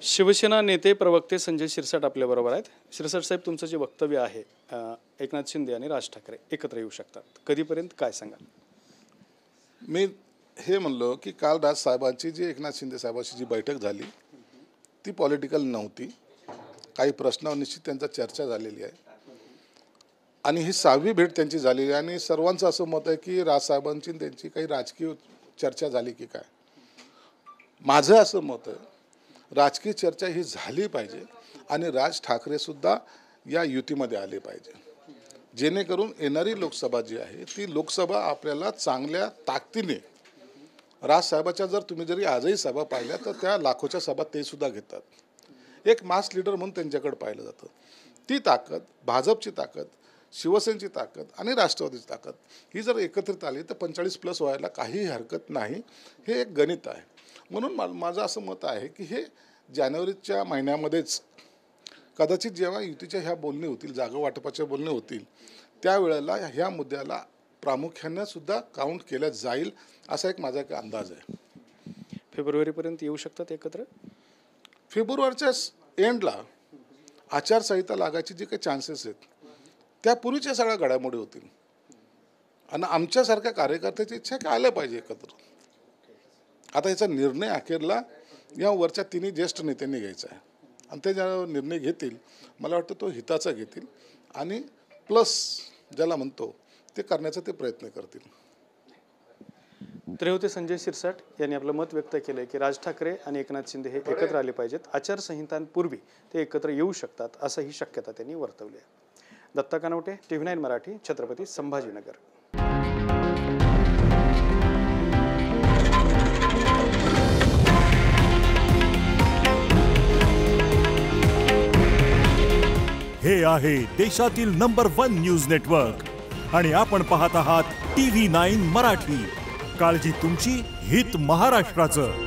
शिवसेना नेते प्रवक्ते संजय शिरसाट आपल्याबरोबर आहेत। शिरसाट साहेब, तुमचं जे वक्तव्य आहे एकनाथ शिंदे आणि राज ठाकरे एकत्र येऊ शकतात, कधीपर्यंत काय सांगाल? मी हे म्हणलो की काल राज साहेबांची जी एकनाथ शिंदे साहेबांची जी बैठक झाली ती पॉलिटिकल नव्हती। काही प्रश्नावर निश्चित त्यांचा चर्चा झालेली आहे आणि ही 6वी भेट त्यांची झालेली आहे आणि सर्वांचं असं मत आहे की राज साहेबांची त्यांची काही राजकीय चर्चा झाली की काय। माझं असं मत आहे राजकीय चर्चा ही झाली पाहिजे आणि राज ठाकरे सुद्धा या युतीमध्ये आले पाहिजे, जेणेकरून येणारी लोकसभा जी आहे ती लोकसभा आपल्याला चांगल्या ताकदीने राज साहेबांच्या जर तुम्ही जरी आजही सभा पाहिल्या तर त्या लाखोच्या सभा ते सुद्धा घेतात। एक मास लीडर म्हणून त्यांच्याकडे पाहिलं जातं। ती ताकद, भाजपची ताकद, शिवसेनेची ताकद आणि राष्ट्रवादीची ताकद ही जर एकत्रित आली तर 45+ व्हायला काही हरकत नाही। हे एक गणित आहे। म्हणून माझं असं मत आहे की हे जानेवारीच्या महिन्यामध्येच कदाचित जेव्हा युतीच्या ह्या बोलणी होतील, जागा वाटपाच्या बोलणी होतील, त्यावेळेला ह्या मुद्द्याला प्रामुख्याने सुद्धा काउंट केलं जाईल असा एक माझा एक अंदाज आहे। फेब्रुवारीपर्यंत येऊ शकतात एकत्र। फेब्रुवारीच्या एंडला आचारसंहिता लागायची जे काही चान्सेस आहेत त्यापूर्वीच्या सगळ्या घडामोडी होतील आणि आमच्यासारख्या कार्यकर्त्याची इच्छा की आलं पाहिजे एकत्र। आता याचा निर्णय अखेरला या वरच्या तिन्ही ज्येष्ठ नेत्यांनी घ्यायचा आहे आणि ते ज्या निर्णय घेतील मला वाटतं तो हिताचा घेतील आणि प्लस ज्याला म्हणतो ते करण्याचा ते प्रयत्न करतील। तर होते संजय शिरसाट यांनी आपलं मत व्यक्त केलंय की राज ठाकरे आणि एकनाथ शिंदे हे एकत्र आले पाहिजेत, आचारसंहितांपूर्वी ते एकत्र येऊ शकतात असं ही शक्यता त्यांनी वर्तवली आहे। दत्ता कानवटे, TV9 मराठी, छत्रपती संभाजीनगर। हे आहे देशातील नंबर 1 न्यूज नेटवर्क आणि आपण पाहत आहात TV9 मराठी। काळजी तुमची, हित महाराष्ट्राचं।